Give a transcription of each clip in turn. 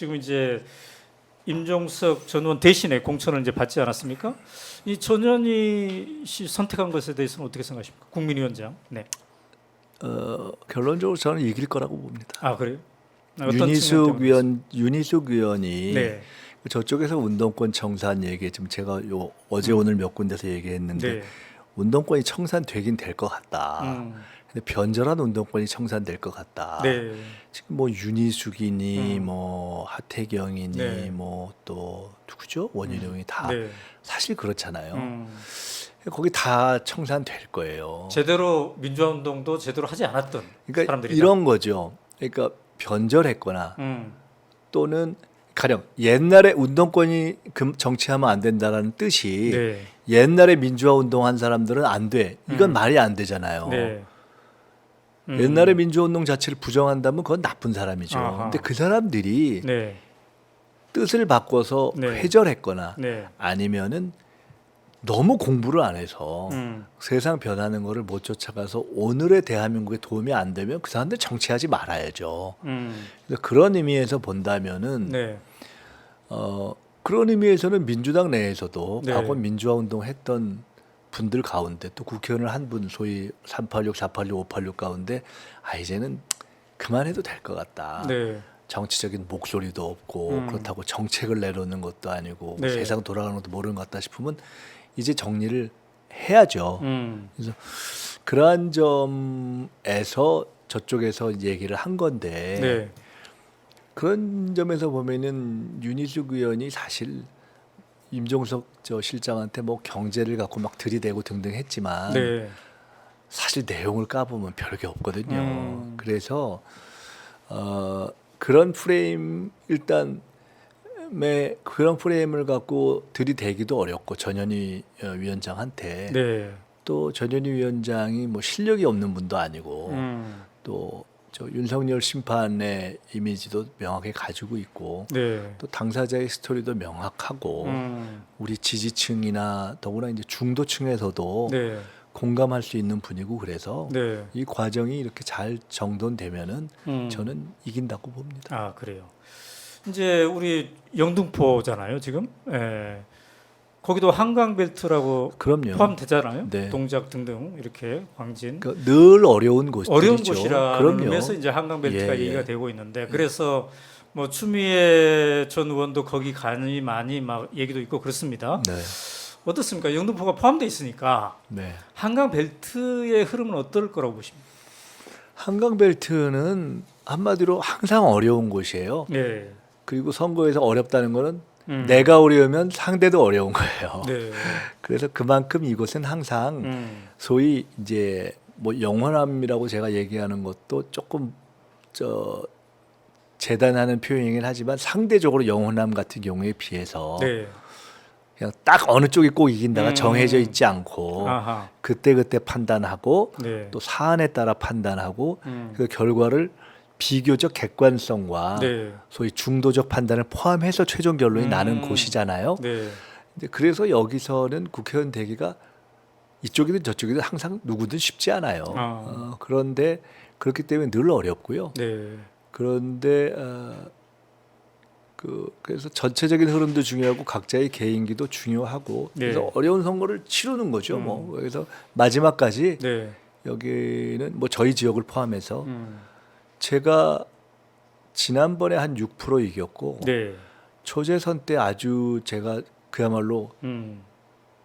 지금 이제 임종석 전 의원 대신에 공천을 이제 받지 않았습니까? 이 전현희 씨 선택한 것에 대해서는 어떻게 생각하십니까? 국민위원장. 네. 결론적으로 저는 이길 거라고 봅니다. 아 그래요? 어떤 측면 때문에 윤희숙 의원이 네. 저쪽에서 운동권 청산 얘기 지금 제가 어제 오늘 몇 군데서 얘기했는데 네. 운동권이 청산되긴 될 것 같다. 근데 변절한 운동권이 청산될 것 같다. 네. 지금 뭐 윤희숙이니 뭐 하태경이니 네. 뭐 또 누구죠? 원희룡이 다 네. 사실 그렇잖아요. 거기 다 청산될 거예요. 제대로 민주화 운동도 제대로 하지 않았던 그러니까 사람들이다. 이런 거죠. 그러니까 변절했거나 음. 또는 가령 옛날에 운동권이 정치하면 안 된다라는 뜻이 네. 옛날에 민주화 운동한 사람들은 안 돼. 이건 말이 안 되잖아요. 네. 옛날에 민주화 운동 자체를 부정한다면 그건 나쁜 사람이죠. 아하. 근데 그 사람들이 네. 뜻을 바꿔서 네. 회절했거나 네. 아니면은 너무 공부를 안 해서 음. 세상 변하는 거를 못 쫓아가서 오늘의 대한민국에 도움이 안 되면 그 사람들 정치하지 말아야죠. 그래서 그런 의미에서 본다면은 네. 그런 의미에서는 민주당 내에서도 네. 과거 민주화 운동 했던 분들 가운데 또 국회의원을 한 분 소위 386, 486, 586 가운데 이제는 그만해도 될 것 같다. 네. 정치적인 목소리도 없고 그렇다고 정책을 내놓는 것도 아니고 네. 세상 돌아가는 것도 모르는 것 같다 싶으면 이제 정리를 해야죠. 그래서 그러한 점에서 저쪽에서 얘기를 한 건데 네. 그런 점에서 보면은 윤희숙 의원이 사실 임종석 실장한테 뭐 경제를 갖고 막 들이대고 등등 했지만 네. 사실 내용을 까보면 별게 없거든요. 그래서 그런 프레임 일단 그런 프레임을 갖고 들이대기도 어렵고 전현희 위원장한테 네. 또 전현희 위원장이 뭐 실력이 없는 분도 아니고 또 저 윤석열 심판의 이미지도 명확히 가지고 있고 네. 또 당사자의 스토리도 명확하고 우리 지지층이나 더구나 이제 중도층에서도 네. 공감할 수 있는 분이고 그래서 네. 이 과정이 이렇게 잘 정돈되면은 저는 이긴다고 봅니다. 아 그래요. 이제 우리 영등포잖아요 지금. 예. 거기도 한강벨트라고 그럼요. 포함되잖아요. 네. 동작 등등 이렇게 광진. 그러니까 늘 어려운 곳이죠. 어려운 곳이라는 그럼요. 의미에서 이제 한강벨트가 예, 예. 얘기가 되고 있는데 그래서 뭐 추미애 전 의원도 거기 가니 많이 막 얘기도 있고 그렇습니다. 네. 어떻습니까? 영등포가 포함돼 있으니까 네. 한강벨트의 흐름은 어떨 거라고 보십니까? 한강벨트는 한마디로 항상 어려운 곳이에요. 네. 그리고 선거에서 어렵다는 거는 내가 어려우면 상대도 어려운 거예요. 네. 그래서 그만큼 이곳은 항상 소위 이제 뭐 영원함이라고 제가 얘기하는 것도 조금 재단하는 표현이긴 하지만 상대적으로 영원함 같은 경우에 비해서 네. 그냥 딱 어느 쪽이 꼭 이긴다가 정해져 있지 않고 아하. 그때 판단하고 네. 또 사안에 따라 판단하고 그 결과를 비교적 객관성과 네. 소위 중도적 판단을 포함해서 최종 결론이 나는 곳이잖아요. 네. 근데 그래서 여기서는 국회의원 되기가 이쪽이든 저쪽이든 항상 누구든 쉽지 않아요. 그런데 그렇기 때문에 늘 어렵고요. 네. 그런데 그래서 전체적인 흐름도 중요하고 각자의 개인기도 중요하고 네. 그래서 어려운 선거를 치르는 거죠. 뭐 그래서 마지막까지 네. 여기는 뭐 저희 지역을 포함해서 제가 지난번에 한 6% 이겼고 네. 초재선 때 아주 제가 그야말로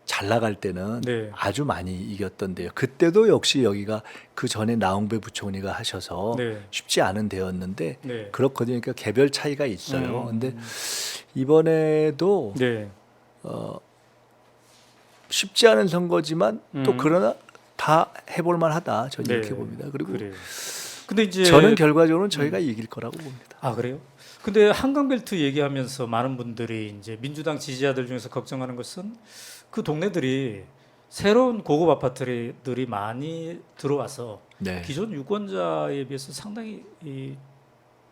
잘 나갈 때는 네. 아주 많이 이겼던데요. 그때도 역시 여기가 그 전에 나홍배 부총리가 하셔서 네. 쉽지 않은 데였는데 네. 그렇거든요. 그러니까 개별 차이가 있어요. 근데 이번에도 네. 쉽지 않은 선거지만 또 그러나 다 해볼 만하다. 저는 네. 이렇게 봅니다. 그리고 그래요. 근데 이제 저는 결과적으로는 저희가 이길 거라고 봅니다. 아 그래요? 근데 한강벨트 얘기하면서 많은 분들이 이제 민주당 지지자들 중에서 걱정하는 것은 그 동네들이 새로운 고급 아파트들이 많이 들어와서 네. 기존 유권자에 비해서 상당히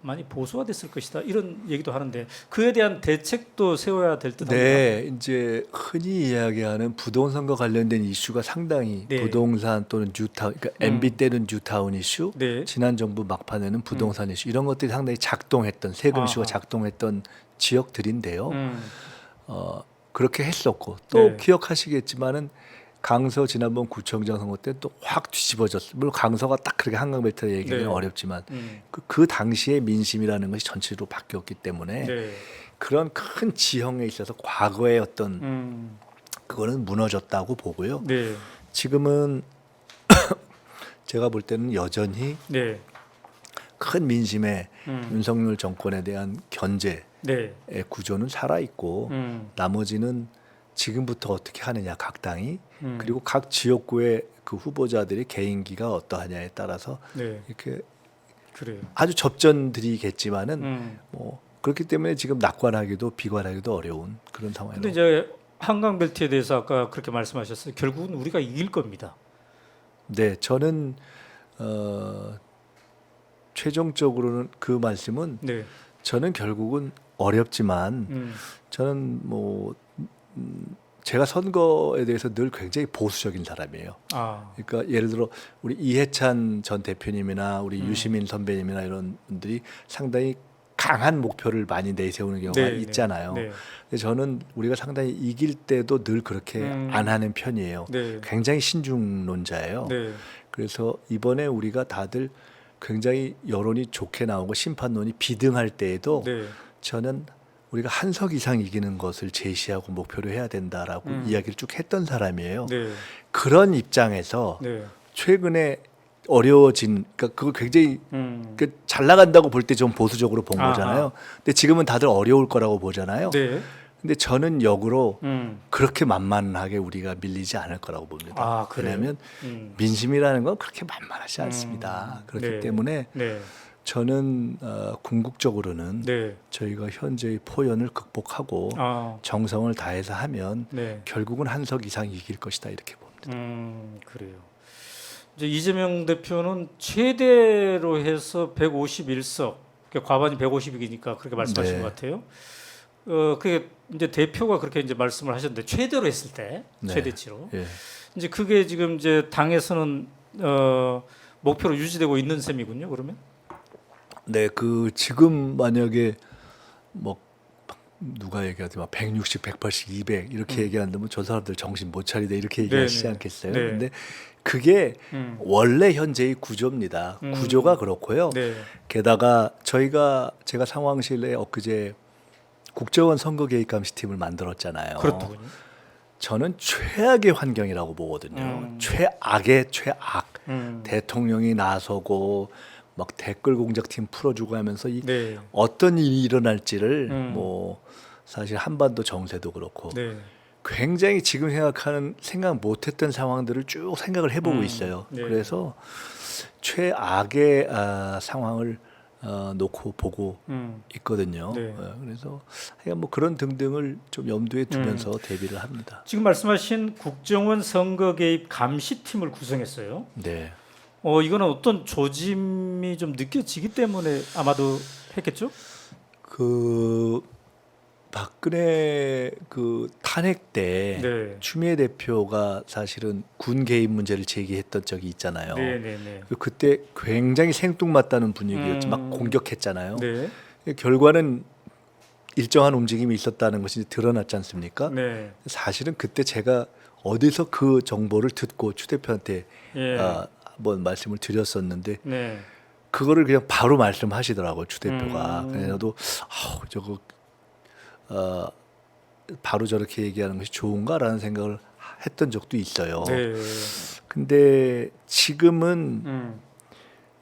많이 보수화됐을 것이다 이런 얘기도 하는데 그에 대한 대책도 세워야 될 듯합니다. 네, 이제 흔히 이야기하는 부동산과 관련된 이슈가 상당히 네. 부동산 또는 뉴타운, 그러니까 MB 때는 뉴타운 이슈, 네. 지난 정부 막판에는 부동산 이슈 이런 것들이 상당히 작동했던 세금 이슈가 아하. 작동했던 지역들인데요. 음. 그렇게 했었고 또 네. 기억하시겠지만은 강서 지난번 구청장 선거 때 또 확 뒤집어졌어요. 물론 강서가 딱 그렇게 한강벨트 얘기하기 네. 어렵지만 음. 그 당시의 민심이라는 것이 전체로 바뀌었기 때문에 네. 그런 큰 지형에 있어서 과거의 어떤 음. 그거는 무너졌다고 보고요. 네. 지금은 제가 볼 때는 여전히 네. 큰 민심의 음. 윤석열 정권에 대한 견제의 네. 구조는 살아 있고 나머지는 지금부터 어떻게 하느냐 각 당이 그리고 각 지역구의 그 후보자들의 개인기가 어떠하냐에 따라서 네. 이렇게 그래요. 아주 접전들이겠지만은 음. 뭐 그렇기 때문에 지금 낙관하기도 비관하기도 어려운 그런 상황이라고. 근데 이제 한강벨트에 대해서 아까 그렇게 말씀하셨어요. 결국은 우리가 이길 겁니다. 네, 저는 최종적으로는 그 말씀은 네. 저는 결국은 어렵지만 저는 뭐 제가 선거에 대해서 늘 굉장히 보수적인 사람이에요. 아. 그러니까 예를 들어 우리 이해찬 전 대표님이나 우리 유시민 선배님이나 이런 분들이 상당히 강한 목표를 많이 내세우는 경우가 네, 있잖아요. 네. 근데 저는 우리가 상당히 이길 때도 늘 그렇게 안 하는 편이에요. 네. 굉장히 신중론자예요. 네. 그래서 이번에 우리가 다들 굉장히 여론이 좋게 나오고 심판론이 비등할 때에도 네. 저는 우리가 한 석 이상 이기는 것을 제시하고 목표로 해야 된다라고 이야기를 쭉 했던 사람이에요. 네. 그런 입장에서 네. 최근에 어려워진, 그러니까 그걸 굉장히 잘 나간다고 볼 때 좀 보수적으로 본 아하. 거잖아요. 근데 지금은 다들 어려울 거라고 보잖아요. 네. 근데 저는 역으로 그렇게 만만하게 우리가 밀리지 않을 거라고 봅니다. 아, 그래요? 왜냐하면 음. 민심이라는 건 그렇게 만만하지 않습니다. 그렇기 네. 때문에 네. 저는 궁극적으로는 네. 저희가 현재의 포연을 극복하고 아. 정성을 다해서 하면 네. 결국은 한 석 이상 이길 것이다 이렇게 봅니다. 그래요. 이제 이재명 대표는 최대로 해서 151석, 그러니까 과반이 150이니까 그렇게 말씀하신 네. 것 같아요. 그게 이제 대표가 그렇게 이제 말씀을 하셨는데 최대로 했을 때 네. 최대치로 예. 이제 그게 지금 이제 당에서는 목표로 유지되고 있는 셈이군요. 그러면 네, 그 지금 만약에 뭐 누가 얘기하지 막 160, 180, 200 이렇게 얘기한다면 저 사람들 정신 못 차리다 이렇게 얘기하시지 네네. 않겠어요? 네. 근데 그게 원래 현재의 구조입니다. 구조가 그렇고요. 네. 게다가 제가 상황실에 엊그제 국정원 선거 개입 감시팀을 만들었잖아요. 그렇더군요. 저는 최악의 환경이라고 보거든요. 최악의 최악. 대통령이 나서고 막 댓글 공작팀 풀어주고 하면서 네. 어떤 일이 일어날지를 뭐 사실 한반도 정세도 그렇고 네. 굉장히 지금 생각 못했던 상황들을 쭉 생각을 해보고 있어요. 네. 그래서 최악의 상황을 놓고 보고 있거든요. 네. 그래서 하여간 뭐 그런 등등을 좀 염두에 두면서 대비를 합니다. 지금 말씀하신 국정원 선거 개입 감시팀을 구성했어요. 네. 이거는 어떤 조짐이 좀 느껴지기 때문에 아마도 했겠죠? 그 박근혜 그 탄핵 때 네. 추미애 대표가 사실은 군 개입 문제를 제기했던 적이 있잖아요. 네네네. 그때 굉장히 생뚱맞다는 분위기였지 막 공격했잖아요. 네. 결과는 일정한 움직임이 있었다는 것이 드러났지 않습니까? 네. 사실은 그때 제가 어디서 그 정보를 듣고 추 대표한테 예. 한번 말씀을 드렸었는데 네. 그거를 그냥 바로 말씀하시더라고요, 추 대표가. 그래서 저도 저거 바로 저렇게 얘기하는 것이 좋은가라는 생각을 했던 적도 있어요. 네. 근데 지금은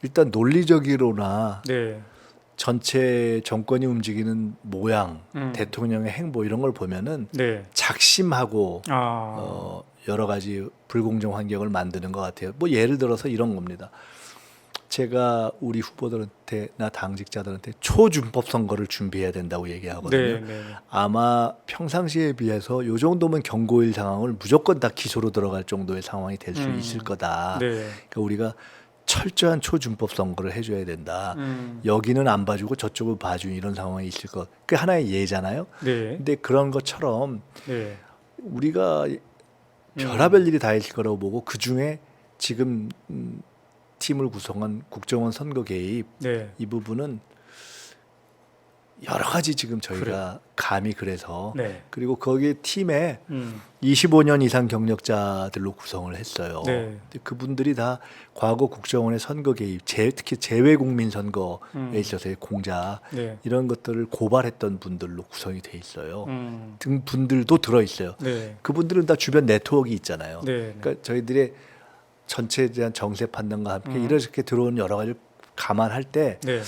일단 논리적으로나 네. 전체 정권이 움직이는 모양, 대통령의 행보 이런 걸 보면은 네. 작심하고 아. 여러 가지 불공정 환경을 만드는 것 같아요. 뭐 예를 들어서 이런 겁니다. 제가 우리 후보들한테나 당직자들한테 초준법 선거를 준비해야 된다고 얘기하거든요. 네. 아마 평상시에 비해서 요 정도면 경고일 상황을 무조건 다 기소로 들어갈 정도의 상황이 될 수 있을 거다. 네. 그러니까 우리가 철저한 초준법 선거를 해줘야 된다. 여기는 안 봐주고 저쪽을 봐주는 이런 상황이 있을 것. 그게 하나의 예잖아요. 네. 근데 그런 것처럼 네. 우리가 별하별 일이 다 있을 거라고 보고 그 중에 지금 팀을 구성한 국정원 선거 개입 네. 이 부분은 여러 가지 지금 저희가 감히 그래서 네. 그리고 거기에 팀에 음. 25년 이상 경력자들로 구성을 했어요. 네. 근데 그분들이 다 과거 국정원의 선거 개입, 특히 재외국민 선거에 있어서의 공작 네. 이런 것들을 고발했던 분들로 구성이 돼 있어요. 음. 등 분들도 들어 있어요. 네. 그분들은 다 주변 네트워크 있잖아요. 네. 그러니까 저희들의 전체에 대한 정세 판단과 함께 이렇게 들어오는 여러 가지를 감안할 때 네.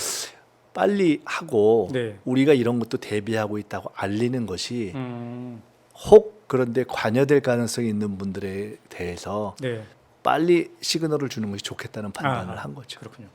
빨리 하고 네. 우리가 이런 것도 대비하고 있다고 알리는 것이 음. 혹 그런데 관여될 가능성이 있는 분들에 대해서 네. 빨리 시그널을 주는 것이 좋겠다는 판단을 아, 한 거죠. 그렇군요.